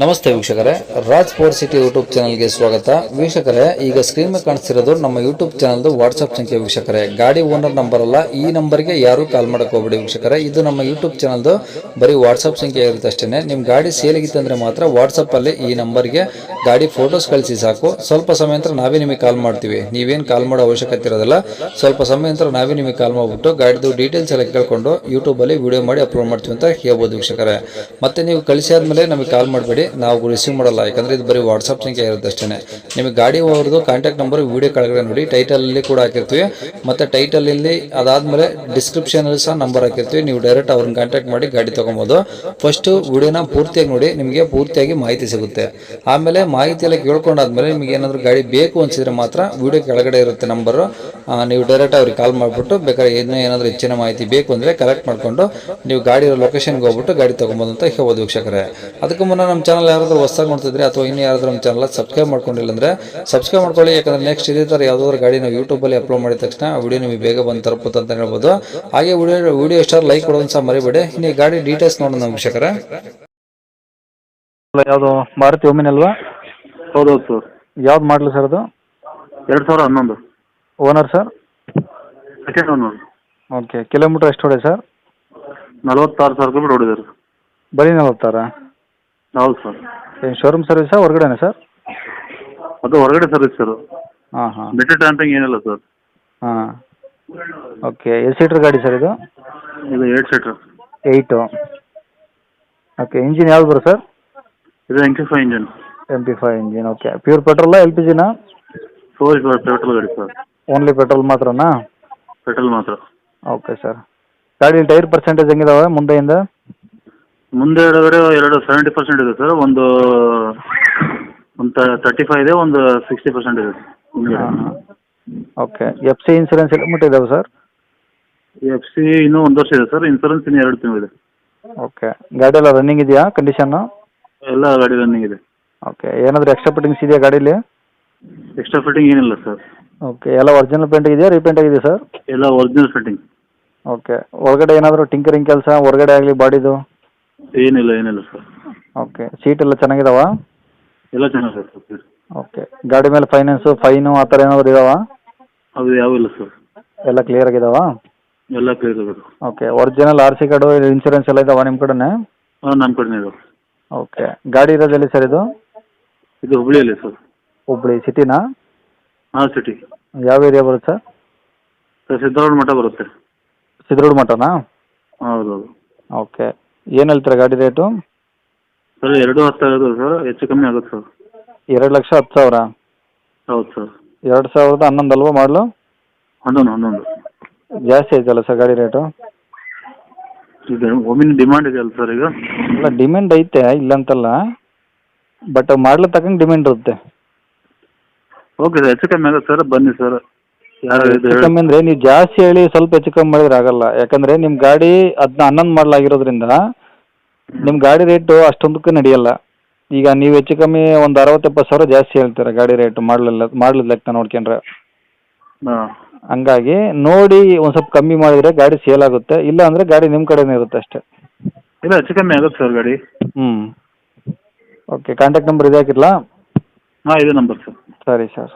ನಮಸ್ತೆ ವೀಕ್ಷಕರೇ, Raj sports city YouTube ಚಾನಲ್ಗೆ ಸ್ವಾಗತ. ವೀಕ್ಷಕರೇ, ಈಗ ಸ್ಕ್ರೀನ್ ಮೇಲೆ ಕಾಣಿಸ್ತಿರೋದು ನಮ್ಮ ಯೂಟ್ಯೂಬ್ ಚಾನಲ್ದು ವಾಟ್ಸಪ್ ಸಂಖ್ಯೆ. ವೀಕ್ಷಕರೇ, ಗಾಡಿ ಓನರ್ ನಂಬರ್ ಅಲ್ಲ, ಈ ನಂಬರ್ಗೆ ಯಾರು ಕಾಲ್ ಮಾಡಕ್ಕೆ ಹೋಗ್ಬೇಡಿ ವೀಕ್ಷಕರೇ. ಇದು ನಮ್ಮ ಯೂಟ್ಯೂಬ್ ಚಾನಲ್ದು ಬರೀ ವಾಟ್ಸಪ್ ಸಂಖ್ಯೆ ಇರುತ್ತೆ ಅಷ್ಟೇ. ನಿಮ್ಮ ಗಾಡಿ ಸೇಲಿಗಿತ್ತಂದ್ರೆ ಮಾತ್ರ ವಾಟ್ಸಪ್ಪಲ್ಲಿ ಈ ನಂಬರ್ಗೆ ಗಾಡಿ ಫೋಟೋಸ್ ಕಳಿಸಿ ಸಾಕು. ಸ್ವಲ್ಪ ಸಮಯ ನಂತರ ನಾವೇ ನಿಮಗೆ ಕಾಲ್ ಮಾಡ್ತೀವಿ. ನೀವೇನು ಕಾಲ್ ಮಾಡೋ ಅವಶ್ಯಕತೆ ಇರೋದಿಲ್ಲ. ಸ್ವಲ್ಪ ಸಮಯ ನಂತರ ನಾವೇ ನಿಮಗೆ ಕಾಲ್ ಮಾಡಿಬಿಟ್ಟು ಗಾಡಿದು ಡೀಟೇಲ್ಸ್ ಎಲ್ಲ ಕೇಳ್ಕೊಂಡು ಯೂಟ್ಯೂಬಲ್ಲಿ ವಿಡಿಯೋ ಮಾಡಿ ಅಪ್ಲೋಡ್ ಮಾಡ್ತೀವಿ ಅಂತ ಹೇಳ್ಬೋದು ವೀಕ್ಷಕರೇ. ಮತ್ತೆ ನೀವು ಕಳಿಸಿ ಆದಮೇಲೆ ನಮಗೆ ಕಾಲ್ ಮಾಡಬೇಡಿ, ನಾವು ರಿಸೀವ್ ಮಾಡಲ್ಲ. ಯಾಕಂದ್ರೆ ಇದು ಬರೀ ವಾಟ್ಸಪ್ ಸಂಖ್ಯೆ ಇರುತ್ತೆ ಅಷ್ಟೇ. ನಿಮಗೆ ಗಾಡಿ ಅವ್ರದ್ದು ಕಾಂಟ್ಯಾಕ್ಟ್ ನಂಬರ್ ವಿಡಿಯೋ ಕೆಳಗಡೆ ನೋಡಿ, ಟೈಟಲ್ ಅಲ್ಲಿ ಕೂಡ ಹಾಕಿರ್ತೀವಿ. ಮತ್ತೆ ಟೈಟಲ್ ಇಲ್ಲಿ ಅದಾದ್ಮೇಲೆ ಡಿಸ್ಕ್ರಿಪ್ಷನ್ ಅಲ್ಲಿ ಸಹ ನಂಬರ್ ಹಾಕಿರ್ತೀವಿ. ನೀವು ಡೈರೆಕ್ಟ್ ಅವ್ರನ್ನ ಕಾಂಟ್ಯಾಕ್ಟ್ ಮಾಡಿ ಗಾಡಿ ತಗೊಬೋದು. ಫಸ್ಟ್ ವಿಡಿಯೋನ ಪೂರ್ತಿಯಾಗಿ ನೋಡಿ, ನಿಮಗೆ ಪೂರ್ತಿಯಾಗಿ ಮಾಹಿತಿ ಸಿಗುತ್ತೆ. ಆಮೇಲೆ ಮಾಹಿತಿ ಎಲ್ಲ ಕೇಳ್ಕೊಂಡಾದ್ಮೇಲೆ ನಿಮಗೆ ಏನಾದರೂ ಗಾಡಿ ಬೇಕು ಅನ್ಸಿದ್ರೆ ಮಾತ್ರ ವಿಡಿಯೋ ಕೆಳಗಡೆ ಇರುತ್ತೆ ನಂಬರ್, ನೀವು ಡೈರೆಕ್ಟ್ ಅವ್ರಿಗೆ ಕಾಲ್ ಮಾಡಿಬಿಟ್ಟು ಬೇಕಾದ್ರೆ ಏನಾದರೂ ಹೆಚ್ಚಿನ ಮಾಹಿತಿ ಬೇಕು ಅಂದ್ರೆ ಕಲೆಕ್ಟ್ ಮಾಡ್ಕೊಂಡು ನೀವು ಗಾಡಿ ಲೊಕೇಶನ್ಗೆ ಹೋಗ್ಬಿಟ್ಟು ಗಾಡಿ ತಗೊಬೋದು ಅಂತ ಹೇಳ್ಬೋದು ವೀಕ್ಷಕರೇ. ಅದಕ್ಕೂ ಮುನ್ನ ನಮ್ಮ ಚಾನಲ್ ಯಾರಾದರೂ ಹೊಸದಾಗಿ ನೋಡ್ತಿದ್ರೆ ಅಥವಾ ಇನ್ನು ಯಾರಾದರೂ ನಮ್ಮ ಚಾನಲ್ ಸಬ್ಸ್ಕ್ರೈಬ್ ಮಾಡ್ಕೊಂಡಿಲ್ಲ ಅಂದ್ರೆ ಸಬ್ಸ್ಕ್ರೈಬ್ ಮಾಡ್ಕೊಳ್ಳಿ. ಯಾಕಂದ್ರೆ ನೆಕ್ಸ್ಟ್ ಇದೇ ಥರ ಯಾವುದಾದ್ರು ಗಾಡಿ ನಾವು ಯೂಟ್ಯೂಬಲ್ಲಿ ಅಪ್ಲೋಡ್ ಮಾಡಿದ ತಕ್ಷಣ ವಿಡಿಯೋ ನಿಮಗೆ ಬೇಗ ಬಂದು ತಲುಪುತ್ತೆ ಅಂತ ಹೇಳ್ಬೋದು. ಹಾಗೆ ವಿಡಿಯೋ ಎಷ್ಟಾದ್ರು ಲೈಕ್ ಕೊಡೋದು ಸಹ ಮರಿಬೇಡಿ. ಇನ್ನು ಈ ಗಾಡಿ ಡೀಟೇಲ್ಸ್ ನೋಡೋಣ ವೀಕ್ಷಕರೇ. ಯಾವುದು ಮಾರುತಿ ಒಮ್ಮಿನ ಅಲ್ವಾ? ಹೌದೌದು ಸರ್. ಯಾವ್ದು ಮಾಡಲಿ ಸರ್ ಅದು? 2011. Owner sir? Second owner. Okay, kilometre ಎಷ್ಟು ಹೊಡೆ ಸರ್? 46,000 ಕಿಲೋಮೀಟರ್ ಹೊಡಿದ್ದಾರೆ. ಬರೀ 46? ಹೌದು ಸರ್. ಏನು ಶೋರೂಮ್ ಸರ್ವಿಸಾ ಹೊರಗಡೆನಾ ಸರ್? ಅದು ಹೊರಗಡೆ ಸರ್ವಿಸ್ ಸರ್. ಹಾಂ ಹಾಂ ಬೆಟ್ಟ ಟ್ಯಾಂಪಿಂಗ್ ಏನಿಲ್ಲ ಸರ್. ಹಾಂ. ಓಕೆ, ಎಷ್ಟು ಸೀಟ್ರ್ ಗಾಡಿ ಸರ್ ಇದು? ಇದು 8 ಸೀಟರ್. 8. ಓಕೆ, ಇಂಜಿನ್ ಯಾವ್ದು ಬರುತ್ತೆ ಸರ್? ಇದು MP5 engine. MP5 engine. Okay, pure ಪೆಟ್ರೋಲಾ LPGನಾ? ಪೆಟ್ರೋಲ್ ಗಾಡಿ ಸರ್. ಓನ್ಲಿ ಪೆಟ್ರೋಲ್ ಮಾತ್ರನಾ? ಪೆಟ್ರೋಲ್ ಮಾತ್ರ. Okay sir. ಗಾಡಿ ಟೈರ್ ಪರ್ಸೆಂಟೇಜ್ ಹೆಂಗಿದಾವೆ ಮುಂದೆಯಿಂದ? ಮುಂದೆ ಎಡಗಡೆ 70% ಇದೆ ಸರ್. ಒಂದು 35 ಇದೆ, ಒಂದು 60% ಇದೆ. ಹಾಂ ಹಾಂ. ಓಕೆ, FC ಇನ್ಸೂರೆನ್ಸ್ ಎಲ್ಲ ಮುಟ್ಟಿದ್ದಾವೆ ಸರ್? FC ಇನ್ನೂ 1 ವರ್ಷ ಇದೆ ಸರ್. ಇನ್ಸೂರೆನ್ಸ್ ಇನ್ನೂ 2 ತಿಂಗಳಿದೆ. ಓಕೆ, ಗಾಡಿ ಎಲ್ಲ ರನ್ನಿಂಗ್ ಇದೆಯಾ ಕಂಡೀಷನ್ನು? ಎಲ್ಲ ಗಾಡಿ ರನ್ನಿಂಗ್ ಇದೆ. ಓಕೆ, ಏನಾದರೂ ಎಕ್ಸ್ಟ್ರಾ ಫಿಟ್ಟಿಂಗ್ಸ್ ಇದೆಯಾ ಗಾಡೀಲಿ? ಎಕ್ಸ್ಟ್ರಾ ಫಿಟ್ಟಿಂಗ್ ಏನಿಲ್ಲ ಸರ್. ಓಕೆ, ಎಲ್ಲ ಒರಿಜಿನಲ್ ಪೇಂಟ್ ಇದೆಯಾ ರೀಪೇಂಟ್ ಆಗಿದೆ ಸರ್? ಎಲ್ಲ ಒರಿಜಿನಲ್ ಫಿಟ್ಟಿಂಗ್. ಓಕೆ, ಒಳಗಡೆ ಏನಾದರೂ ಟಿಂಕರಿಂಗ್ ಕೆಲಸ ಹೊರಗಡೆ ಆಗಲಿ ಬಾಡಿದು? ಏನಿಲ್ಲ ಸರ್. ಓಕೆ, ಸೀಟ್ ಎಲ್ಲ ಚೆನ್ನಾಗಿದಾವ? ಎಲ್ಲ ಚೆನ್ನಾಗಿದೆ ಸರ್. ಓಕೆ, ಗಾಡಿ ಮೇಲೆ ಫೈನಾನ್ಸು ಫೈನು ಆ ಥರ ಏನಾದರೂ ಇದಾವ? ಅದು ಯಾವಿಲ್ಲ ಸರ್. ಎಲ್ಲ ಕ್ಲಿಯರ್ ಆಗಿದಾವ? ಎಲ್ಲ ಕ್ಲಿಯರ್ ಇದೆ. Okay, original RC card insurance ಎಲ್ಲ ಇದಾವ ನಿಮ್ಮ ಕಡೆನೇ? ಹಾಂ, ನಮ್ಮ ಕಡೆನೇ ಇದೆ. ಓಕೆ, ಗಾಡಿ ಇರೋದು ಎಲ್ಲಿ ಸರ್ ಇದು? ಇದು ಹುಬ್ಳಿಯಲ್ಲಿ ಸರ್. ಹುಬ್ಳಿ ಸಿಟಿನಾ? ಹಾಂ, ಸಿಟಿ. ಯಾವ ಏರಿಯಾ ಬರುತ್ತೆ ಸರ್? ಸರ್, ಸಿದ್ಧಾರೂಢ ಮಠ ಬರುತ್ತೆ. ಸಿದ್ರೋಡ್ ಮಠನಾ? ಹೌದೌದು. ಓಕೆ, ಏನು ಹೇಳ್ತೀರಾ ಗಾಡಿ ರೇಟು? ಸರ್, 2.10 ಆಗೋದು ಸರ್. ಹೆಚ್ಚು ಕಮ್ಮಿ ಆಗುತ್ತೆ ಸರ್. 2,10,000? ಹೌದು ಸರ್. 2011 ಅಲ್ವಾ ಮಾಡಲು? 11. ಜಾಸ್ತಿ ಆಯ್ತಲ್ಲ ಸರ್ ಗಾಡಿ ರೇಟು? ಇದು ಒಮ್ಮಿನ ಡಿಮಾಂಡ್ ಇದೆ ಅಲ್ಲ ಸರ್ ಈಗ? ಇಲ್ಲ, ಡಿಮ್ಯಾಂಡ್ ಐತೆ ಇಲ್ಲಂತಲ್ಲ, ಬಟ್ ಮಾಡಲು ತಕ್ಕಂಗೆ ಡಿಮ್ಯಾಂಡ್ ಇರುತ್ತೆ. ಓಕೆ ಸರ್, ಹೆಚ್ಚು ಕಮ್ಮಿ ಆಗುತ್ತೆ ಸರ್. ಬನ್ನಿ ಸರ್. ಯಾರು ಹೆಚ್ಚು ಕಮ್ಮಿ ಅಂದರೆ ನೀವು ಜಾಸ್ತಿ ಹೇಳಿ ಸ್ವಲ್ಪ ಹೆಚ್ಚು ಕಮ್ಮಿ ಮಾಡಿದ್ರೆ ಆಗಲ್ಲ. ಯಾಕಂದರೆ ನಿಮ್ಮ ಗಾಡಿ 11 ಮಾಡಲಾಗಿರೋದ್ರಿಂದ ನಿಮ್ಮ ಗಾಡಿ ರೇಟು ಅಷ್ಟೊಂದಕ್ಕೆ ನಡೆಯಲ್ಲ. ಈಗ ನೀವು ಹೆಚ್ಚು ಕಮ್ಮಿ ಒಂದು 60-70 ಸಾವಿರ ಜಾಸ್ತಿ ಹೇಳ್ತೀರ ಗಾಡಿ ರೇಟು ಮಾಡಲಿಲ್ಲ ಲೆಕ್ಕ ನೋಡ್ಕೊಂಡ್ರೆ. ಹಾಂ. ಹಂಗಾಗಿ ನೋಡಿ ಒಂದು ಸ್ವಲ್ಪ ಕಮ್ಮಿ ಮಾಡಿದರೆ ಗಾಡಿ ಸೇಲ್ ಆಗುತ್ತೆ. ಇಲ್ಲ ಅಂದರೆ ಗಾಡಿ ನಿಮ್ಮ ಕಡೆನೇ ಇರುತ್ತೆ ಅಷ್ಟೇ. ಇಲ್ಲ, ಹೆಚ್ಚು ಕಮ್ಮಿ ಆಗುತ್ತೆ ಸರ್ ಗಾಡಿ. ಹ್ಞೂ. ಓಕೆ, ಕಾಂಟ್ಯಾಕ್ಟ್ ನಂಬರ್ ಇದೆ ಹಾಕಿರಲಾ? ಹಾಂ, ಇದೆ ನಂಬರ್ ಸರ್. ಸರಿ ಸರ್.